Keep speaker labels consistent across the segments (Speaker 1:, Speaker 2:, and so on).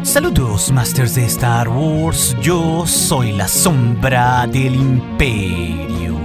Speaker 1: Saludos, Masters de Star Wars. Yo soy la sombra del Imperio.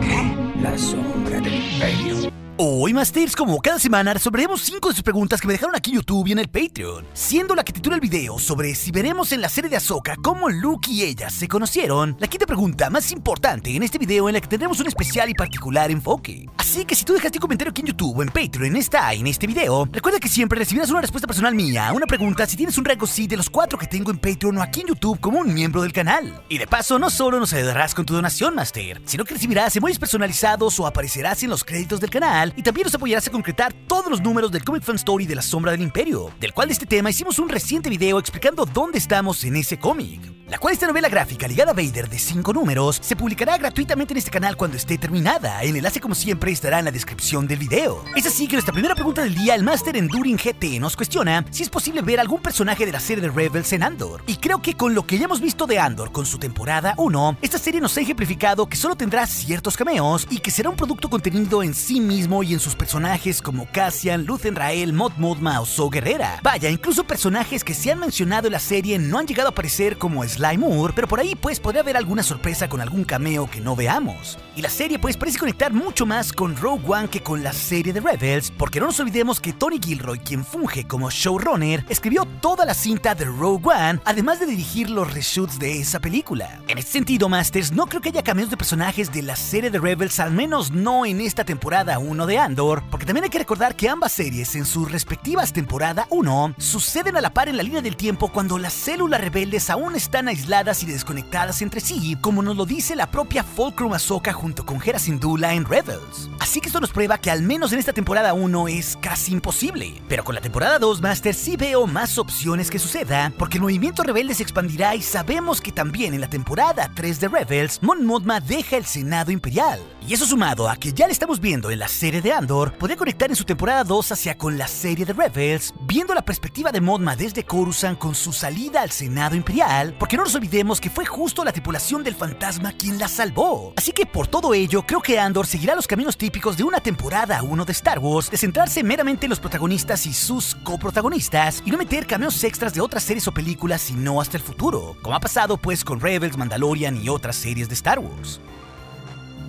Speaker 2: ¿Qué? La sombra del Imperio.
Speaker 1: Hoy, Masters, como cada semana, resolveremos 5 de sus preguntas que me dejaron aquí en YouTube y en el Patreon, siendo la que titula el video sobre si veremos en la serie de Ahsoka cómo Luke y ella se conocieron, la quinta pregunta más importante en este video, en la que tendremos un especial y particular enfoque. Así que si tú dejaste un comentario aquí en YouTube o en Patreon en este video, recuerda que siempre recibirás una respuesta personal mía a una pregunta si tienes un rango sí de los 4 que tengo en Patreon o aquí en YouTube como un miembro del canal. Y de paso, no solo nos ayudarás con tu donación, Master, sino que recibirás emojis personalizados o aparecerás en los créditos del canal, y también nos apoyarás a concretar todos los números del Comic Fan Story de la Sombra del Imperio, del cual de este tema hicimos un reciente video explicando dónde estamos en ese cómic. La cual esta novela gráfica ligada a Vader de 5 números se publicará gratuitamente en este canal cuando esté terminada. El enlace, como siempre, estará en la descripción del video. Es así que nuestra primera pregunta del día, el Master Enduring GT nos cuestiona si es posible ver algún personaje de la serie de Rebels en Andor. Y creo que con lo que ya hemos visto de Andor con su temporada 1, esta serie nos ha ejemplificado que solo tendrá ciertos cameos y que será un producto contenido en sí mismo y en sus personajes como Cassian, Luthen Rael, Mod Mothma o Saw Gerrera. Vaya, incluso personajes que se han mencionado en la serie no han llegado a aparecer, como Sly Moore, pero por ahí pues podría haber alguna sorpresa con algún cameo que no veamos. Y la serie pues parece conectar mucho más con Rogue One que con la serie de Rebels, porque no nos olvidemos que Tony Gilroy, quien funge como showrunner, escribió toda la cinta de Rogue One, además de dirigir los reshoots de esa película. En este sentido, Masters, no creo que haya cameos de personajes de la serie de Rebels, al menos no en esta temporada 1 de Andor, porque también hay que recordar que ambas series en sus respectivas temporada 1 suceden a la par en la línea del tiempo, cuando las células rebeldes aún están aisladas y desconectadas entre sí, como nos lo dice la propia Fulcrum Ahsoka junto con Hera Syndulla en Rebels. Así que esto nos prueba que al menos en esta temporada 1 es casi imposible. Pero con la temporada 2, Master, sí veo más opciones que suceda, porque el movimiento rebelde se expandirá y sabemos que también en la temporada 3 de Rebels, Mon Mothma deja el Senado Imperial. Y eso, sumado a que ya le estamos viendo en la serie de Andor, podría conectar en su temporada 2 hacia con la serie de Rebels, viendo la perspectiva de Mothma desde Coruscant con su salida al Senado Imperial, porque no nos olvidemos que fue justo la tripulación del fantasma quien la salvó. Así que por todo ello, creo que Andor seguirá los caminos típicos de una temporada 1 de Star Wars, de centrarse meramente en los protagonistas y sus coprotagonistas, y no meter cameos extras de otras series o películas sino hasta el futuro, como ha pasado pues con Rebels, Mandalorian y otras series de Star Wars.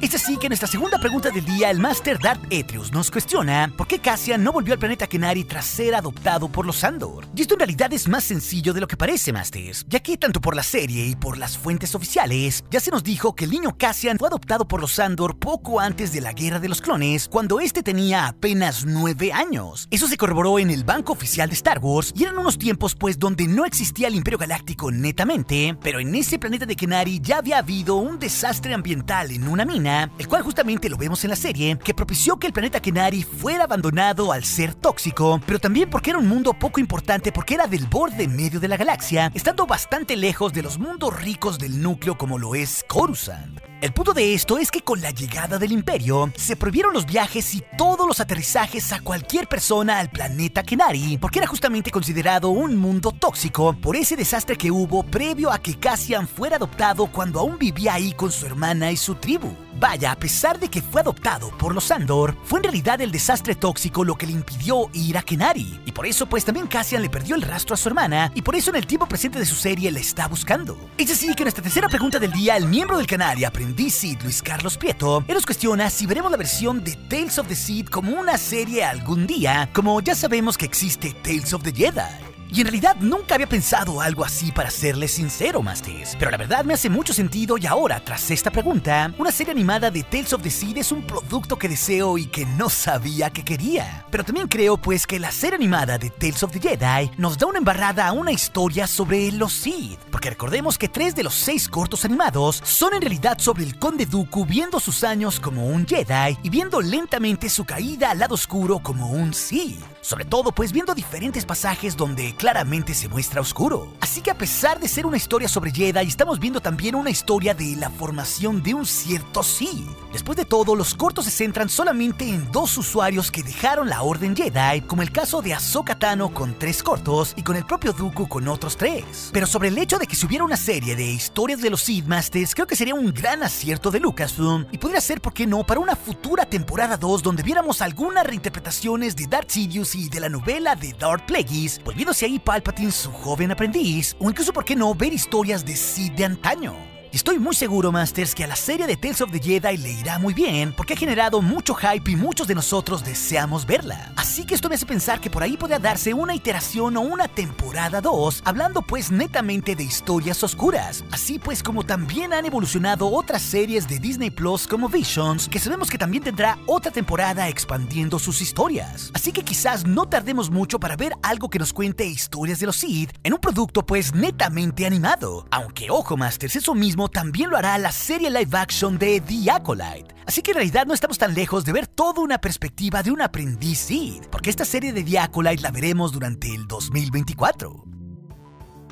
Speaker 1: Es así que nuestra segunda pregunta del día, el Master Darth Etrius nos cuestiona por qué Cassian no volvió al planeta Kenari tras ser adoptado por los Andor. Y esto en realidad es más sencillo de lo que parece, Masters, ya que tanto por la serie y por las fuentes oficiales, ya se nos dijo que el niño Cassian fue adoptado por los Andor poco antes de la Guerra de los Clones, cuando este tenía apenas 9 años. Eso se corroboró en el banco oficial de Star Wars, y eran unos tiempos pues donde no existía el Imperio Galáctico netamente, pero en ese planeta de Kenari ya había habido un desastre ambiental en una mina, el cual justamente lo vemos en la serie, que propició que el planeta Kenari fuera abandonado al ser tóxico, pero también porque era un mundo poco importante, porque era del borde medio de la galaxia, estando bastante lejos de los mundos ricos del núcleo como lo es Coruscant. El punto de esto es que con la llegada del Imperio, se prohibieron los viajes y todos los aterrizajes a cualquier persona al planeta Kenari, porque era justamente considerado un mundo tóxico por ese desastre que hubo previo a que Cassian fuera adoptado cuando aún vivía ahí con su hermana y su tribu. Vaya, a pesar de que fue adoptado por los Andor, fue en realidad el desastre tóxico lo que le impidió ir a Kenari, y por eso pues también Cassian le perdió el rastro a su hermana, y por eso en el tiempo presente de su serie la está buscando. Es así que nuestra tercera pregunta del día, el miembro del canal y aprendiz Sith Luis Carlos Prieto, él nos cuestiona si veremos la versión de Tales of the Sith como una serie algún día, como ya sabemos que existe Tales of the Jedi. Y en realidad nunca había pensado algo así, para serles sincero, Masters. Pero la verdad me hace mucho sentido, y ahora, tras esta pregunta, una serie animada de Tales of the Sith es un producto que deseo y que no sabía que quería. Pero también creo pues que la serie animada de Tales of the Jedi nos da una embarrada a una historia sobre los Sith. Porque recordemos que 3 de los 6 cortos animados son en realidad sobre el Conde Dooku viendo sus años como un Jedi y viendo lentamente su caída al lado oscuro como un Sith. Sobre todo pues viendo diferentes pasajes donde claramente se muestra oscuro. Así que a pesar de ser una historia sobre Jedi, estamos viendo también una historia de la formación de un cierto Sith. Después de todo, los cortos se centran solamente en 2 usuarios que dejaron la Orden Jedi, como el caso de Ahsoka Tano con 3 cortos y con el propio Dooku con otros 3. Pero sobre el hecho de que si hubiera una serie de historias de los Sith Masters, creo que sería un gran acierto de Lucasfilm y podría ser, ¿por qué no?, para una futura temporada 2 donde viéramos algunas reinterpretaciones de Darth Sidious y de la novela de Darth Plagueis, volviéndose ahí Palpatine su joven aprendiz, o incluso, ¿por qué no?, ver historias de Sith de antaño. Y estoy muy seguro, Masters, que a la serie de Tales of the Jedi le irá muy bien, porque ha generado mucho hype y muchos de nosotros deseamos verla. Así que esto me hace pensar que por ahí podría darse una iteración o una temporada 2, hablando pues netamente de historias oscuras. Así pues como también han evolucionado otras series de Disney Plus como Visions, que sabemos que también tendrá otra temporada expandiendo sus historias. Así que quizás no tardemos mucho para ver algo que nos cuente historias de los Sith en un producto pues netamente animado. Aunque ojo, Masters, eso mismo también lo hará la serie live action de The Acolyte. Así que en realidad no estamos tan lejos de ver toda una perspectiva de un aprendiz Sith, porque esta serie de The Acolyte la veremos durante el 2024.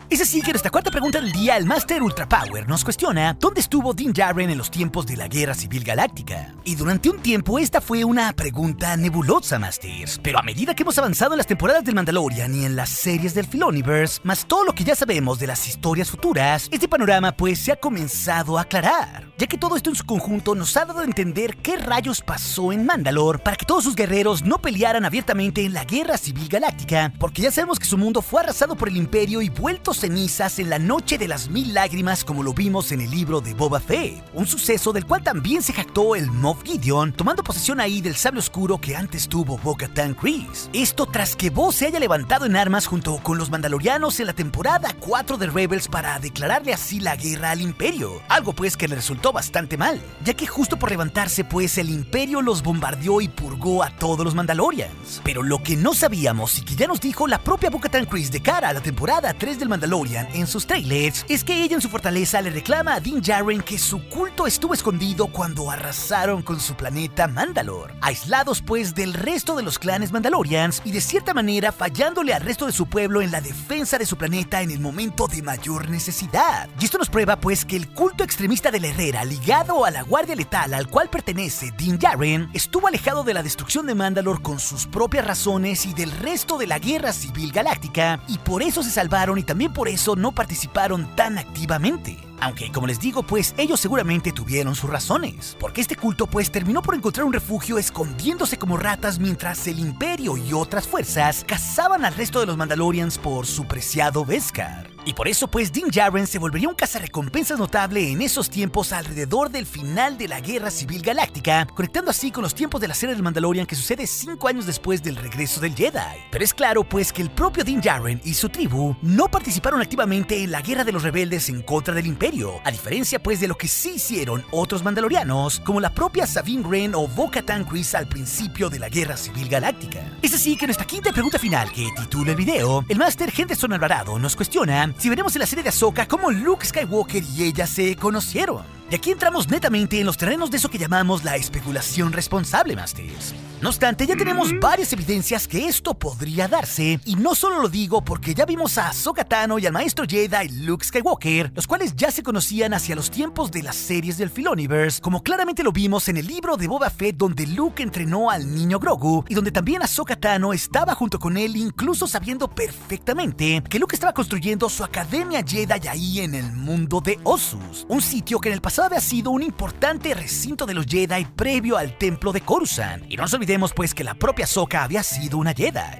Speaker 1: Es así que nuestra cuarta pregunta del día, el Master Ultra Power, nos cuestiona ¿dónde estuvo Din Djarin en los tiempos de la Guerra Civil Galáctica? Y durante un tiempo esta fue una pregunta nebulosa, Masters, pero a medida que hemos avanzado en las temporadas del Mandalorian y en las series del Filoniverse, más todo lo que ya sabemos de las historias futuras, este panorama pues se ha comenzado a aclarar, ya que todo esto en su conjunto nos ha dado a entender qué rayos pasó en Mandalore para que todos sus guerreros no pelearan abiertamente en la Guerra Civil Galáctica, porque ya sabemos que su mundo fue arrasado por el Imperio y vuelto cenizas en la Noche de las 1000 Lágrimas, como lo vimos en el libro de Boba Fett, un suceso del cual también se jactó el Moff Gideon, tomando posesión ahí del sable oscuro que antes tuvo Bo-Katan Kryze. Esto tras que Bo se haya levantado en armas junto con los mandalorianos en la temporada 4 de Rebels para declararle así la guerra al Imperio, algo pues que le resultó bastante mal, ya que justo por levantarse pues el Imperio los bombardeó y purgó a todos los Mandalorians. Pero lo que no sabíamos y que ya nos dijo la propia Bo-Katan Kryze de cara a la temporada 3 del Mandalorian en sus trailers, es que ella en su fortaleza le reclama a Din Djarin que su culto estuvo escondido cuando arrasaron con su planeta Mandalore, aislados pues del resto de los clanes Mandalorians y de cierta manera fallándole al resto de su pueblo en la defensa de su planeta en el momento de mayor necesidad. Y esto nos prueba pues que el culto extremista de la Herrera ligado a la Guardia Letal al cual pertenece Din Djarin estuvo alejado de la destrucción de Mandalore con sus propias razones y del resto de la Guerra Civil Galáctica, y por eso se salvaron y también por eso no participaron tan activamente. Aunque, como les digo, pues ellos seguramente tuvieron sus razones, porque este culto pues terminó por encontrar un refugio escondiéndose como ratas mientras el Imperio y otras fuerzas cazaban al resto de los Mandalorians por su preciado Beskar. Y por eso pues Din Djarin se volvería un cazarrecompensas notable en esos tiempos alrededor del final de la Guerra Civil Galáctica, conectando así con los tiempos de la serie del Mandalorian que sucede 5 años después del regreso del Jedi. Pero es claro pues que el propio Din Djarin y su tribu no participaron activamente en la guerra de los rebeldes en contra del Imperio, a diferencia pues de lo que sí hicieron otros mandalorianos, como la propia Sabine Wren o Bo-Katan Kryze al principio de la Guerra Civil Galáctica. Es así que nuestra quinta pregunta final, que titula el video, el Master Henderson Alvarado nos cuestiona si veremos en la serie de Ahsoka cómo Luke Skywalker y ella se conocieron. Y aquí entramos netamente en los terrenos de eso que llamamos la especulación responsable, Masters. No obstante, ya tenemos varias evidencias que esto podría darse, y no solo lo digo porque ya vimos a Ahsoka Tano y al maestro Jedi Luke Skywalker, los cuales ya se conocían hacia los tiempos de las series del Filoniverse, como claramente lo vimos en el libro de Boba Fett donde Luke entrenó al niño Grogu, y donde también Ahsoka Tano estaba junto con él, incluso sabiendo perfectamente que Luke estaba construyendo su academia Jedi ahí en el mundo de Ossus, un sitio que en el pasado había sido un importante recinto de los Jedi previo al templo de Coruscant, y no nos olvidemos pues que la propia Ahsoka había sido una Jedi.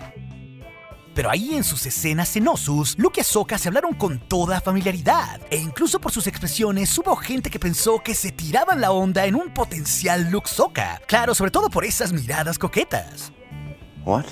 Speaker 1: Pero ahí en sus escenas en Ossus, Luke y Ahsoka se hablaron con toda familiaridad, e incluso por sus expresiones hubo gente que pensó que se tiraban la onda en un potencial Luke Ahsoka, claro, sobre todo por esas miradas coquetas.
Speaker 2: What?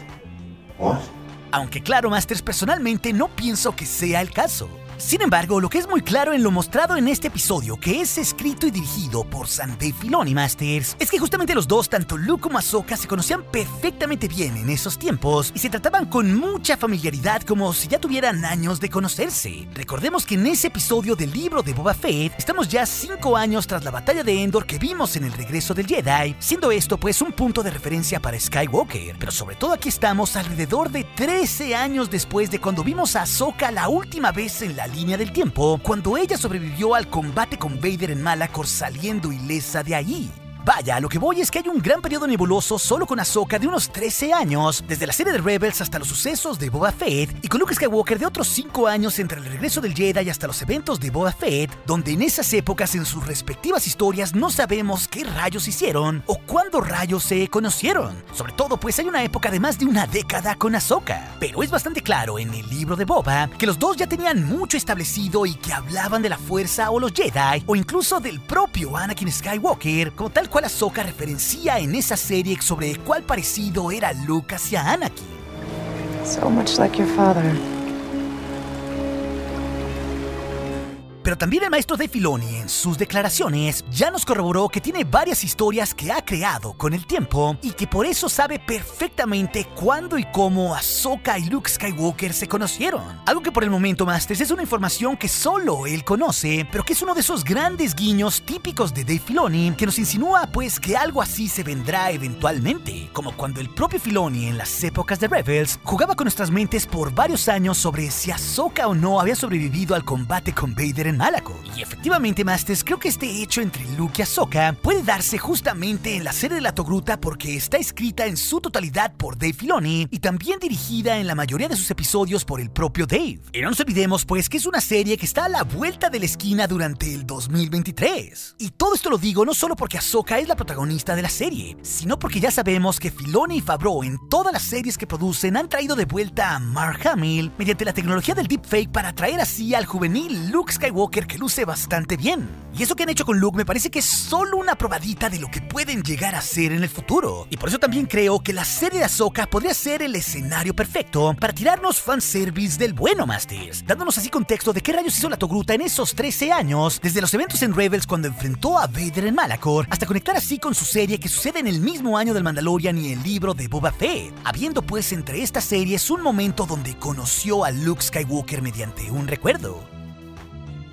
Speaker 1: Aunque claro, Masters, personalmente no pienso que sea el caso. Sin embargo, lo que es muy claro en lo mostrado en este episodio, que es escrito y dirigido por Dave Filoni, Masters, es que justamente los dos, tanto Luke como Ahsoka, se conocían perfectamente bien en esos tiempos y se trataban con mucha familiaridad como si ya tuvieran años de conocerse. Recordemos que en ese episodio del libro de Boba Fett, estamos ya 5 años tras la batalla de Endor que vimos en el regreso del Jedi, siendo esto pues un punto de referencia para Skywalker, pero sobre todo aquí estamos alrededor de 13 años después de cuando vimos a Ahsoka la última vez en la línea del tiempo, cuando ella sobrevivió al combate con Vader en Malachor saliendo ilesa de ahí. Vaya, a lo que voy es que hay un gran periodo nebuloso solo con Ahsoka de unos 13 años, desde la serie de Rebels hasta los sucesos de Boba Fett, y con Luke Skywalker de otros 5 años entre el regreso del Jedi hasta los eventos de Boba Fett, donde en esas épocas en sus respectivas historias no sabemos qué rayos hicieron o cuándo rayos se conocieron. Sobre todo pues hay una época de más de una década con Ahsoka, pero es bastante claro en el libro de Boba que los dos ya tenían mucho establecido y que hablaban de la fuerza o los Jedi o incluso del propio Anakin Skywalker, como tal cual Ahsoka referencia en esa serie sobre cuál parecido era Luke hacia Anakin.
Speaker 3: So much like your father.
Speaker 1: Pero también el maestro Dave Filoni en sus declaraciones ya nos corroboró que tiene varias historias que ha creado con el tiempo y que por eso sabe perfectamente cuándo y cómo Ahsoka y Luke Skywalker se conocieron. Algo que por el momento, Masters, es una información que solo él conoce, pero que es uno de esos grandes guiños típicos de Dave Filoni que nos insinúa pues que algo así se vendrá eventualmente, como cuando el propio Filoni en las épocas de Rebels jugaba con nuestras mentes por varios años sobre si Ahsoka o no había sobrevivido al combate con Vader en Malachor. Y efectivamente, Masters, creo que este hecho entre Luke y Ahsoka puede darse justamente en la serie de la Togruta porque está escrita en su totalidad por Dave Filoni y también dirigida en la mayoría de sus episodios por el propio Dave. Y no nos olvidemos pues que es una serie que está a la vuelta de la esquina durante el 2023. Y todo esto lo digo no solo porque Ahsoka es la protagonista de la serie, sino porque ya sabemos que Filoni y Favreau en todas las series que producen han traído de vuelta a Mark Hamill mediante la tecnología del deepfake para traer así al juvenil Luke Skywalker que luce bastante bien. Y eso que han hecho con Luke me parece que es solo una probadita de lo que pueden llegar a ser en el futuro. Y por eso también creo que la serie de Ahsoka podría ser el escenario perfecto para tirarnos fanservice del bueno, Masters, dándonos así contexto de qué rayos hizo la Togruta en esos 13 años, desde los eventos en Rebels cuando enfrentó a Vader en Malachor, hasta conectar así con su serie que sucede en el mismo año del Mandalorian y el libro de Boba Fett, habiendo pues entre estas series un momento donde conoció a Luke Skywalker mediante un recuerdo.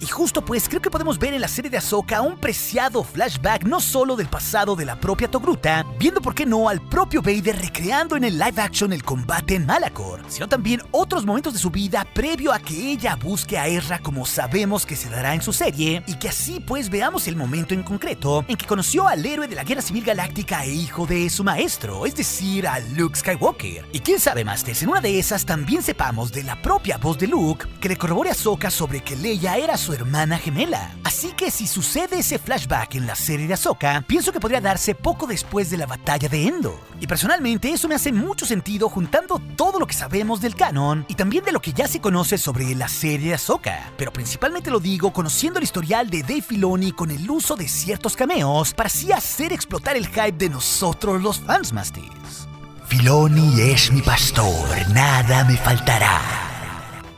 Speaker 1: Y justo pues creo que podemos ver en la serie de Ahsoka un preciado flashback no solo del pasado de la propia Togruta, viendo por qué no al propio Vader recreando en el live action el combate en Malachor, sino también otros momentos de su vida previo a que ella busque a Ezra como sabemos que se dará en su serie, y que así pues veamos el momento en concreto en que conoció al héroe de la Guerra Civil Galáctica e hijo de su maestro, es decir, a Luke Skywalker. Y quién sabe, Masters, en una de esas también sepamos de la propia voz de Luke que le corrobore a Ahsoka sobre que Leia era su hermana gemela. Así que si sucede ese flashback en la serie de Ahsoka, pienso que podría darse poco después de la batalla de Endor. Y personalmente eso me hace mucho sentido juntando todo lo que sabemos del canon y también de lo que ya se conoce sobre la serie de Ahsoka. Pero principalmente lo digo conociendo el historial de Dave Filoni con el uso de ciertos cameos para así hacer explotar el hype de nosotros los fans, Masters.
Speaker 2: Filoni es mi pastor, nada me faltará.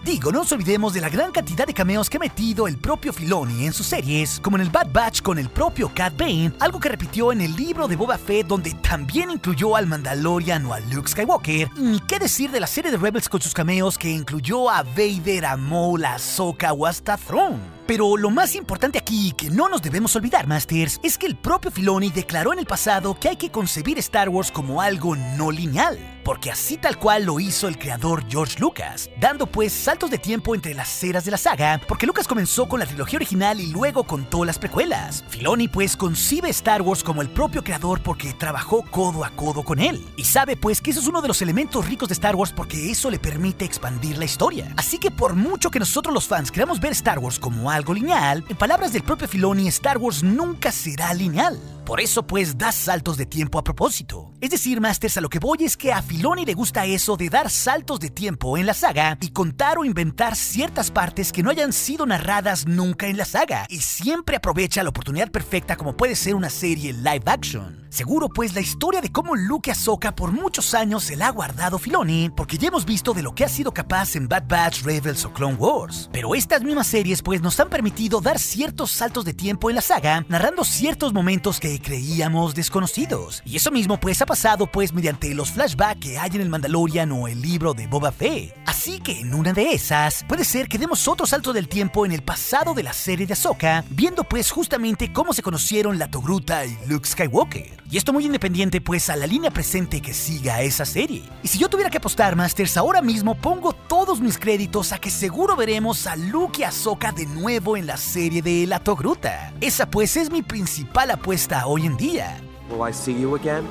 Speaker 1: Digo, no nos olvidemos de la gran cantidad de cameos que ha metido el propio Filoni en sus series, como en el Bad Batch con el propio Cad Bane, algo que repitió en el libro de Boba Fett donde también incluyó al Mandalorian o a Luke Skywalker, y ni qué decir de la serie de Rebels con sus cameos que incluyó a Vader, a Maul, a Ahsoka o hasta Thrawn. Pero lo más importante aquí, que no nos debemos olvidar, Masters, es que el propio Filoni declaró en el pasado que hay que concebir Star Wars como algo no lineal, porque así tal cual lo hizo el creador George Lucas, dando pues saltos de tiempo entre las eras de la saga, porque Lucas comenzó con la trilogía original y luego contó las precuelas. Filoni pues concibe Star Wars como el propio creador porque trabajó codo a codo con él, y sabe pues que eso es uno de los elementos ricos de Star Wars porque eso le permite expandir la historia. Así que por mucho que nosotros los fans queramos ver Star Wars como algo lineal, en palabras del propio Filoni, Star Wars nunca será lineal. Por eso pues da saltos de tiempo a propósito. Es decir, Masters, a lo que voy es que a Filoni le gusta eso de dar saltos de tiempo en la saga y contar o inventar ciertas partes que no hayan sido narradas nunca en la saga, y siempre aprovecha la oportunidad perfecta como puede ser una serie live action. Seguro pues la historia de cómo Luke y Ahsoka por muchos años se la ha guardado Filoni, porque ya hemos visto de lo que ha sido capaz en Bad Batch, Rebels o Clone Wars. Pero estas mismas series pues nos han permitido dar ciertos saltos de tiempo en la saga, narrando ciertos momentos que creíamos desconocidos. Y eso mismo pues ha pasado pues mediante los flashbacks que hay en el Mandalorian o el libro de Boba Fett. Así que en una de esas puede ser que demos otro salto del tiempo en el pasado de la serie de Ahsoka, viendo pues justamente cómo se conocieron la Togruta y Luke Skywalker. Y esto muy independiente pues a la línea presente que siga esa serie. Y si yo tuviera que apostar, Masters, ahora mismo pongo todos mis créditos a que seguro veremos a Luke y Ahsoka de nuevo en la serie de la Togruta. Esa pues es mi principal apuesta hoy en día.
Speaker 4: Will I see you again?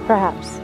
Speaker 3: Perhaps.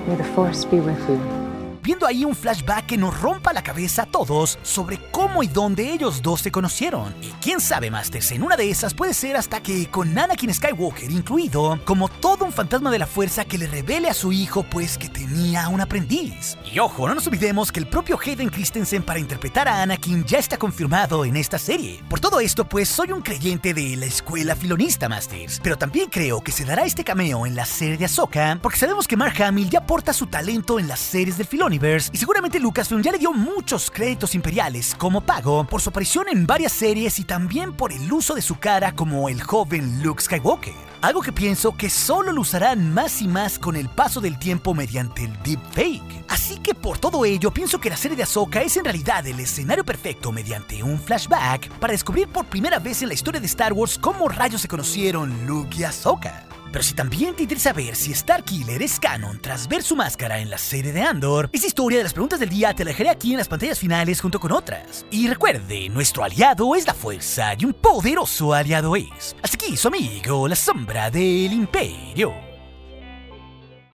Speaker 3: May the Force be with you.
Speaker 1: Viendo ahí un flashback que nos rompa la cabeza a todos sobre cómo y dónde ellos dos se conocieron. Y quién sabe, Masters, en una de esas puede ser hasta que con Anakin Skywalker incluido, como todo un fantasma de la fuerza que le revele a su hijo pues que tenía un aprendiz. Y ojo, no nos olvidemos que el propio Hayden Christensen para interpretar a Anakin ya está confirmado en esta serie. Por todo esto, pues soy un creyente de la escuela filonista, Masters, pero también creo que se dará este cameo en la serie de Ahsoka, porque sabemos que Mark Hamill ya porta su talento en las series del Filoniverse y seguramente Lucasfilm ya le dio muchos créditos imperiales como pago por su aparición en varias series y también por el uso de su cara como el joven Luke Skywalker. Algo que pienso que solo lo usarán más y más con el paso del tiempo mediante el deepfake. Así que por todo ello pienso que la serie de Ahsoka es en realidad el escenario perfecto mediante un flashback para descubrir por primera vez en la historia de Star Wars cómo rayos se conocieron Luke y Ahsoka. Pero si también te interesa ver si Starkiller es canon tras ver su máscara en la serie de Andor, esa historia de las preguntas del día te la dejaré aquí en las pantallas finales junto con otras. Y recuerde, nuestro aliado es la fuerza y un poderoso aliado es. Hasta aquí su amigo, la sombra del imperio.